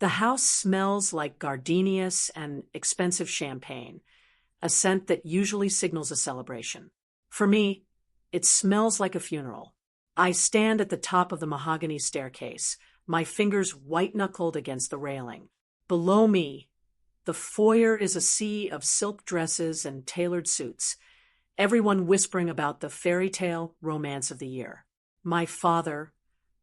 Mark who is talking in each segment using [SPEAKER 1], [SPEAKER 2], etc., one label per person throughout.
[SPEAKER 1] The house smells like gardenias and expensive champagne, a scent that usually signals a celebration. For me, it smells like a funeral. I stand at the top of the mahogany staircase, my fingers white-knuckled against the railing. Below me, the foyer is a sea of silk dresses and tailored suits, everyone whispering about the fairy tale romance of the year. My father,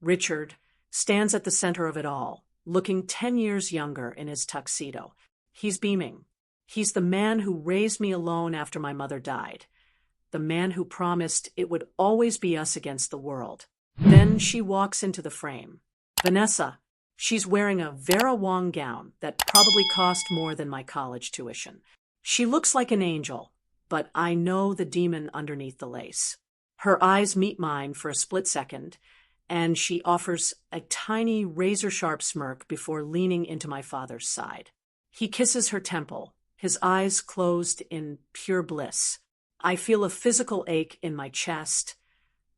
[SPEAKER 1] Richard, stands at the center of it all, looking 10 years younger in his tuxedo. He's beaming. He's the man who raised me alone after my mother died. The man who promised it would always be us against the world. Then she walks into the frame. Vanessa. She's wearing a Vera Wang gown that probably cost more than my college tuition. She looks like an angel, but I know the demon underneath the lace. Her eyes meet mine for a split second, and she offers a tiny razor-sharp smirk before leaning into my father's side. He kisses her temple, his eyes closed in pure bliss. I feel a physical ache in my chest,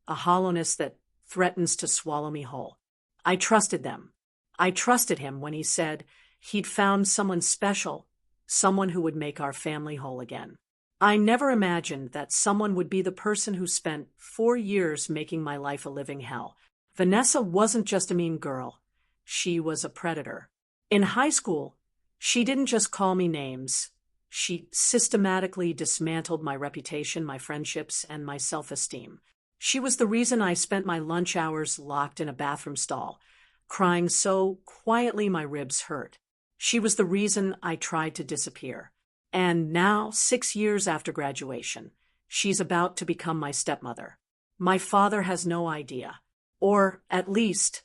[SPEAKER 1] a hollowness that threatens to swallow me whole. I trusted them. I trusted him when he said he'd found someone special, someone who would make our family whole again. I never imagined that someone would be the person who spent 4 years making my life a living hell. Vanessa wasn't just a mean girl. She was a predator. In high school, she didn't just call me names. She systematically dismantled my reputation, my friendships, and my self-esteem. She was the reason I spent my lunch hours locked in a bathroom stall, crying so quietly my ribs hurt. She was the reason I tried to disappear. And now, 6 years after graduation, she's about to become my stepmother. My father has no idea. Or, at least,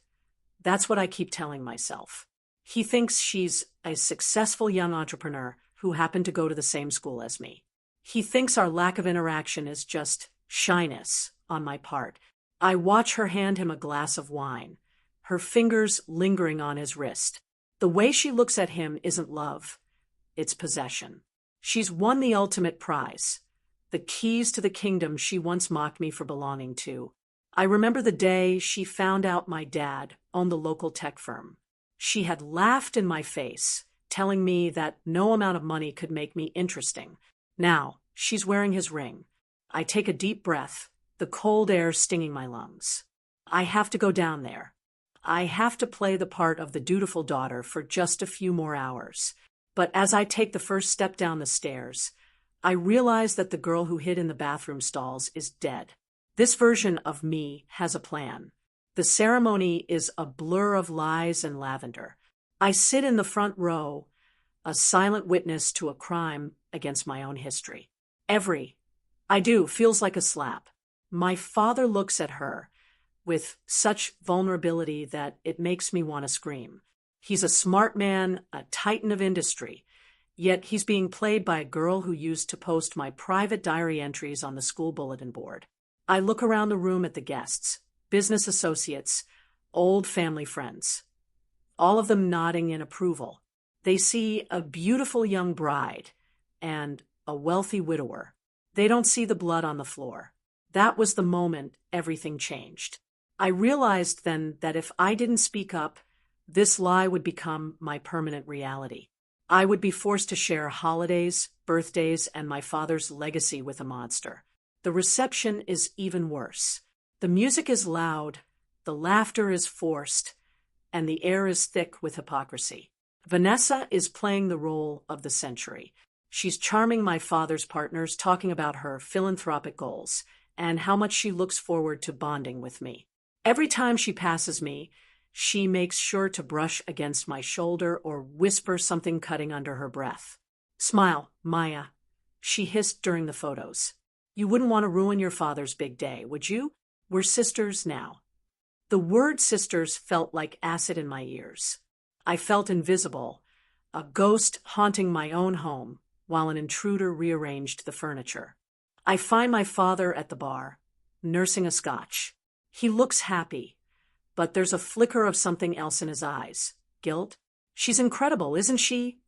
[SPEAKER 1] that's what I keep telling myself. He thinks she's a successful young entrepreneur who happened to go to the same school as me. He thinks our lack of interaction is just shyness on my part. I watch her hand him a glass of wine, her fingers lingering on his wrist. The way she looks at him isn't love, it's possession. She's won the ultimate prize, the keys to the kingdom she once mocked me for belonging to. I remember the day she found out my dad owned the local tech firm. She had laughed in my face, telling me that no amount of money could make me interesting. Now, she's wearing his ring. I take a deep breath, the cold air stinging my lungs. I have to go down there. I have to play the part of the dutiful daughter for just a few more hours. But as I take the first step down the stairs, I realize that the girl who hid in the bathroom stalls is dead. This version of me has a plan. The ceremony is a blur of lies and lavender. I sit in the front row, a silent witness to a crime against my own history. I do, feels like a slap. My father looks at her with such vulnerability that it makes me want to scream. He's a smart man, a titan of industry, yet he's being played by a girl who used to post my private diary entries on the school bulletin board. I look around the room at the guests, business associates, old family friends, all of them nodding in approval. They see a beautiful young bride and a wealthy widower. They don't see the blood on the floor. That was the moment everything changed. I realized then that if I didn't speak up, this lie would become my permanent reality. I would be forced to share holidays, birthdays, and my father's legacy with a monster. The reception is even worse. The music is loud, the laughter is forced, and the air is thick with hypocrisy. Vanessa is playing the role of the century. She's charming my father's partners, talking about her philanthropic goals and how much she looks forward to bonding with me. Every time she passes me, she makes sure to brush against my shoulder or whisper something cutting under her breath. "Smile, Maya," she hissed during the photos. "You wouldn't want to ruin your father's big day, would you? We're sisters now." The word sisters felt like acid in my ears. I felt invisible, a ghost haunting my own home while an intruder rearranged the furniture. I find my father at the bar, nursing a scotch. He looks happy, but there's a flicker of something else in his eyes. Guilt? "She's incredible, isn't she?"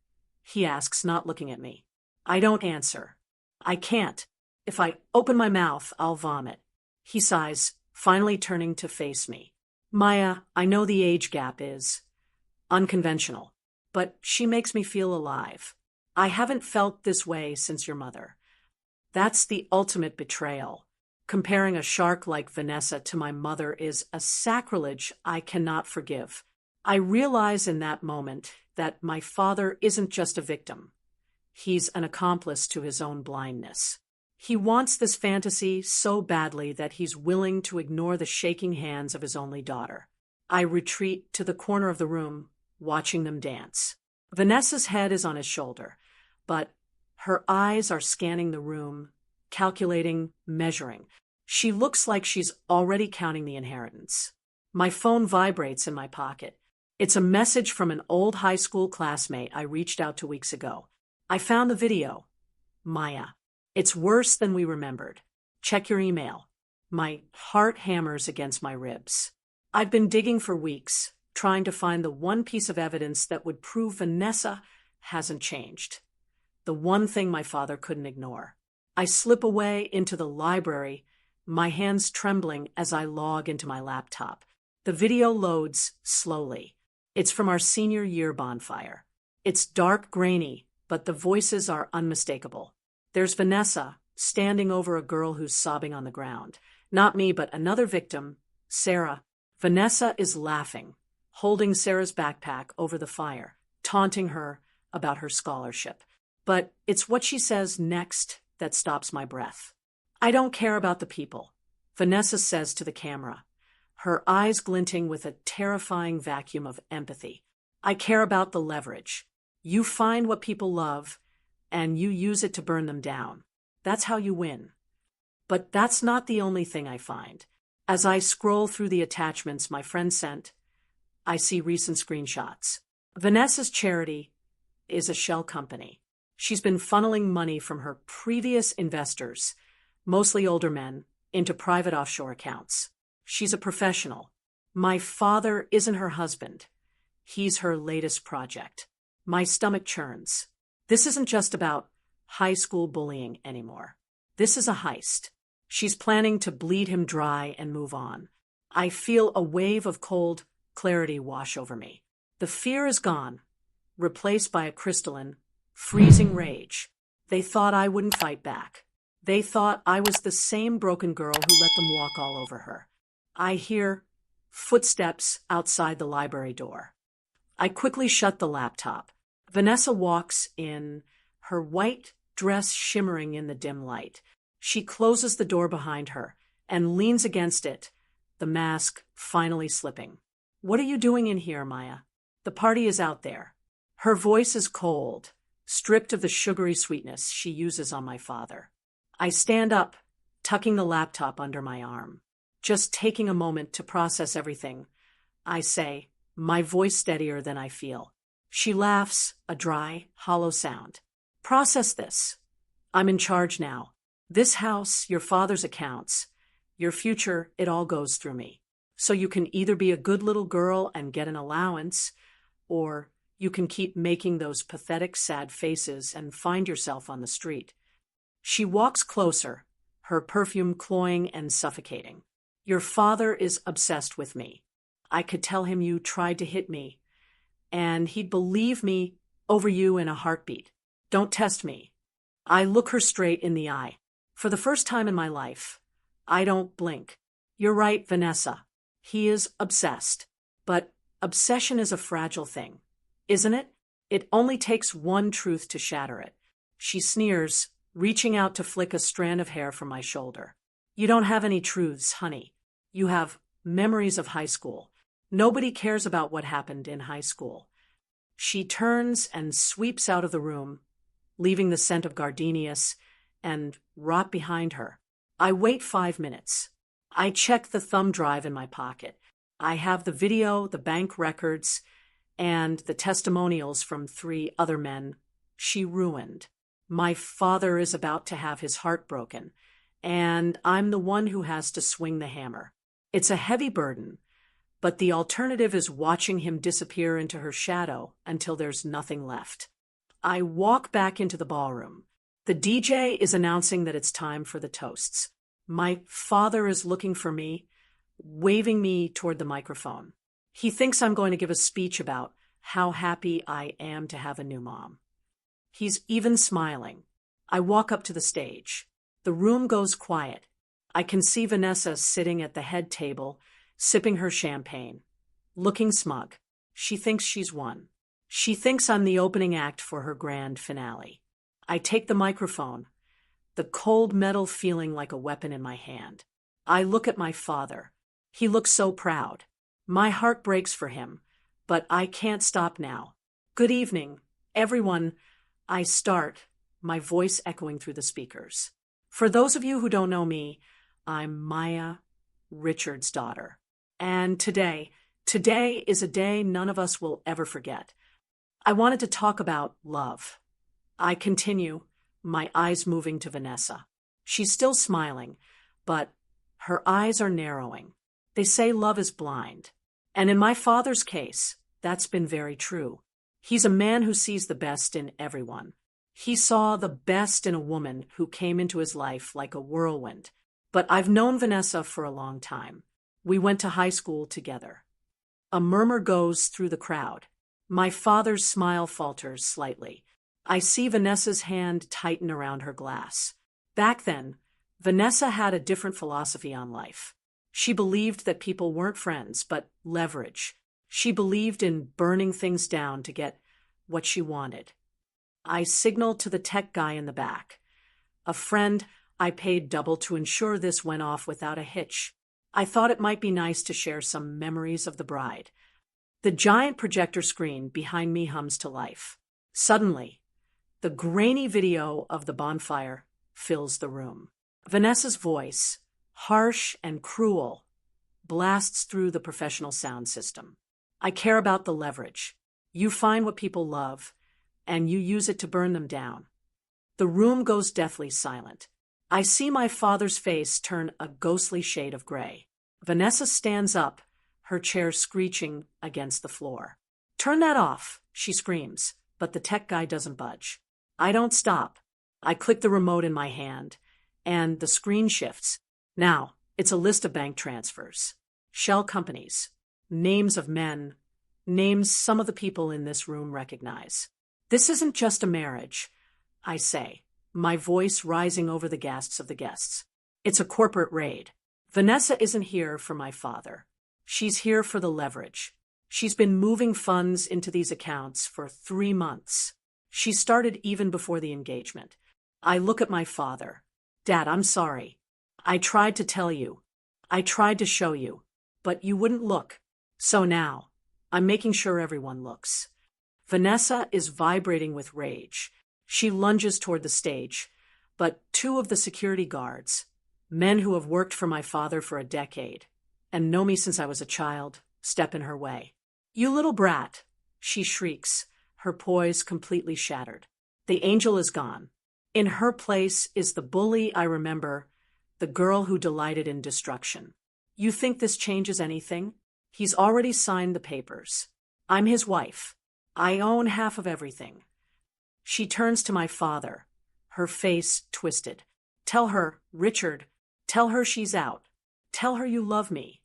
[SPEAKER 1] he asks, not looking at me. I don't answer. I can't. If I open my mouth, I'll vomit. He sighs, finally turning to face me. "Maya, I know the age gap is unconventional, but she makes me feel alive. I haven't felt this way since your mother. That's the ultimate betrayal. Comparing a shark like Vanessa to my mother is a sacrilege I cannot forgive. I realize in that moment that my father isn't just a victim. He's an accomplice to his own blindness. He wants this fantasy so badly that he's willing to ignore the shaking hands of his only daughter. I retreat to the corner of the room, watching them dance. Vanessa's head is on his shoulder, but her eyes are scanning the room, calculating, measuring. She looks like she's already counting the inheritance. My phone vibrates in my pocket. It's a message from an old high school classmate I reached out to weeks ago. I found the video. Maya. It's worse than we remembered. Check your email. My heart hammers against my ribs. I've been digging for weeks, trying to find the one piece of evidence that would prove Vanessa hasn't changed. The one thing my father couldn't ignore. I slip away into the library, my hands trembling as I log into my laptop. The video loads slowly. It's from our senior year bonfire. It's dark, grainy, but the voices are unmistakable. There's Vanessa, standing over a girl who's sobbing on the ground. Not me, but another victim, Sarah. Vanessa is laughing, holding Sarah's backpack over the fire, taunting her about her scholarship. But it's what she says next that stops my breath. I don't care about the people, Vanessa says to the camera, her eyes glinting with a terrifying vacuum of empathy. I care about the leverage. You find what people love, and you use it to burn them down. That's how you win. But that's not the only thing I find. As I scroll through the attachments my friend sent, I see recent screenshots. Vanessa's charity is a shell company. She's been funneling money from her previous investors, mostly older men, into private offshore accounts. She's a professional. My father isn't her husband. He's her latest project. My stomach churns. This isn't just about high school bullying anymore. This is a heist. She's planning to bleed him dry and move on. I feel a wave of cold clarity wash over me. The fear is gone, replaced by a crystalline, freezing rage. They thought I wouldn't fight back. They thought I was the same broken girl who let them walk all over her. I hear footsteps outside the library door. I quickly shut the laptop. Vanessa walks in, her white dress shimmering in the dim light. She closes the door behind her and leans against it, the mask finally slipping. What are you doing in here, Maya? The party is out there. Her voice is cold, stripped of the sugary sweetness she uses on my father. I stand up, tucking the laptop under my arm, just taking a moment to process everything. I say, my voice steadier than I feel. She laughs, a dry, hollow sound. Process this. I'm in charge now. This house, your father's accounts, your future, it all goes through me. So you can either be a good little girl and get an allowance, or you can keep making those pathetic, sad faces and find yourself on the street. She walks closer, her perfume cloying and suffocating. Your father is obsessed with me. I could tell him you tried to hit me, and he'd believe me over you in a heartbeat. Don't test me. I look her straight in the eye. For the first time in my life, I don't blink. You're right, Vanessa. He is obsessed. But obsession is a fragile thing, isn't it? It only takes one truth to shatter it. She sneers, reaching out to flick a strand of hair from my shoulder. You don't have any truths, honey. You have memories of high school. Nobody cares about what happened in high school. She turns and sweeps out of the room, leaving the scent of gardenias and rot behind her. I wait 5 minutes. I check the thumb drive in my pocket. I have the video, the bank records, and the testimonials from 3 other men she ruined. My father is about to have his heart broken, and I'm the one who has to swing the hammer. It's a heavy burden, but the alternative is watching him disappear into her shadow until there's nothing left. I walk back into the ballroom. The DJ is announcing that it's time for the toasts. My father is looking for me, waving me toward the microphone. He thinks I'm going to give a speech about how happy I am to have a new mom. He's even smiling. I walk up to the stage. The room goes quiet. I can see Vanessa sitting at the head table, sipping her champagne, looking smug. She thinks she's won. She thinks I'm the opening act for her grand finale. I take the microphone, the cold metal feeling like a weapon in my hand. I look at my father. He looks so proud. My heart breaks for him, but I can't stop now. Good evening, everyone. I start, my voice echoing through the speakers. For those of you who don't know me, I'm Maya, Richard's daughter. And today is a day none of us will ever forget. I wanted to talk about love. I continue, my eyes moving to Vanessa. She's still smiling, but her eyes are narrowing. They say love is blind. And in my father's case, that's been very true. He's a man who sees the best in everyone. He saw the best in a woman who came into his life like a whirlwind. But I've known Vanessa for a long time. We went to high school together. A murmur goes through the crowd. My father's smile falters slightly. I see Vanessa's hand tighten around her glass. Back then, Vanessa had a different philosophy on life. She believed that people weren't friends, but leverage. She believed in burning things down to get what she wanted. I signaled to the tech guy in the back. A friend, I paid double to ensure this went off without a hitch. I thought it might be nice to share some memories of the bride. The giant projector screen behind me hums to life. Suddenly, the grainy video of the bonfire fills the room. Vanessa's voice, harsh and cruel, blasts through the professional sound system. I care about the leverage. You find what people love, and you use it to burn them down. The room goes deathly silent. I see my father's face turn a ghostly shade of gray. Vanessa stands up, her chair screeching against the floor. "Turn that off," she screams, but the tech guy doesn't budge. I don't stop. I click the remote in my hand, and the screen shifts. Now, it's a list of bank transfers, shell companies, names of men, names some of the people in this room recognize. This isn't just a marriage, I say, my voice rising over the gasps of the guests. It's a corporate raid. Vanessa isn't here for my father. She's here for the leverage. She's been moving funds into these accounts for 3 months. She started even before the engagement. I look at my father. "Dad, I'm sorry. I tried to tell you. I tried to show you. But you wouldn't look. So now, I'm making sure everyone looks." Vanessa is vibrating with rage. She lunges toward the stage, but 2 of the security guards, men who have worked for my father for a decade and know me since I was a child, step in her way. "You little brat," she shrieks, her poise completely shattered. The angel is gone. In her place is the bully I remember, the girl who delighted in destruction. "You think this changes anything? He's already signed the papers. I'm his wife. I own half of everything." She turns to my father, her face twisted. "Tell her, Richard, tell her she's out. Tell her you love me."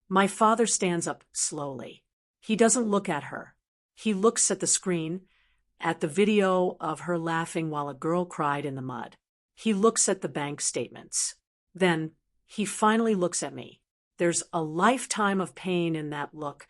[SPEAKER 1] My father stands up slowly. He doesn't look at her. He looks at the screen, at the video of her laughing while a girl cried in the mud. He looks at the bank statements. Then, he finally looks at me. There's a lifetime of pain in that look,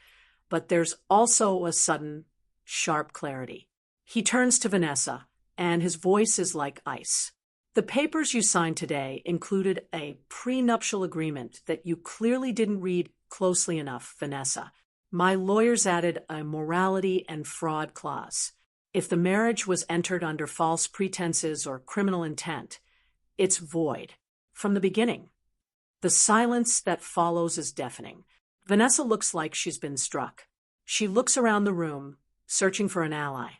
[SPEAKER 1] but there's also a sudden, sharp clarity. He turns to Vanessa, and his voice is like ice. "The papers you signed today included a prenuptial agreement that you clearly didn't read closely enough, Vanessa. My lawyers added a morality and fraud clause. If the marriage was entered under false pretenses or criminal intent, it's void from the beginning." The silence that follows is deafening. Vanessa looks like she's been struck. She looks around the room, searching for an ally,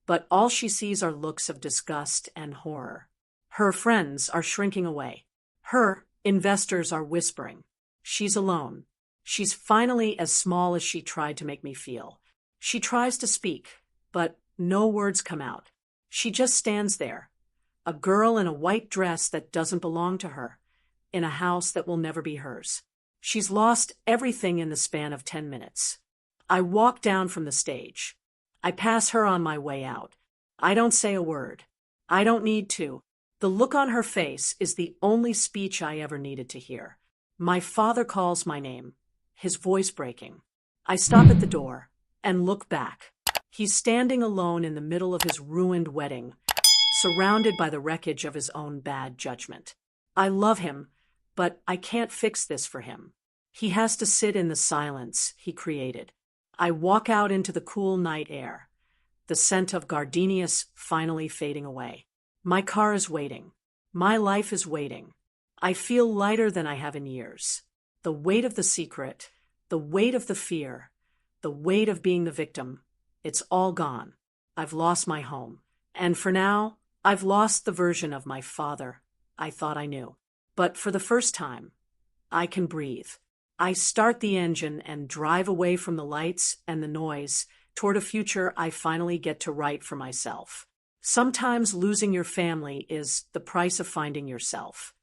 [SPEAKER 1] but all she sees are looks of disgust and horror. Her friends are shrinking away. Her investors are whispering. She's alone. She's finally as small as she tried to make me feel. She tries to speak, but no words come out. She just stands there, a girl in a white dress that doesn't belong to her, in a house that will never be hers. She's lost everything in the span of 10 minutes. I walk down from the stage. I pass her on my way out. I don't say a word. I don't need to. The look on her face is the only speech I ever needed to hear. My father calls my name, his voice breaking. I stop at the door and look back. He's standing alone in the middle of his ruined wedding, surrounded by the wreckage of his own bad judgment. I love him, but I can't fix this for him. He has to sit in the silence he created. I walk out into the cool night air, the scent of gardenias finally fading away. My car is waiting. My life is waiting. I feel lighter than I have in years. The weight of the secret, the weight of the fear, the weight of being the victim, it's all gone. I've lost my home. And for now, I've lost the version of my father I thought I knew. But for the first time, I can breathe. I start the engine and drive away from the lights and the noise toward a future I finally get to write for myself. Sometimes losing your family is the price of finding yourself.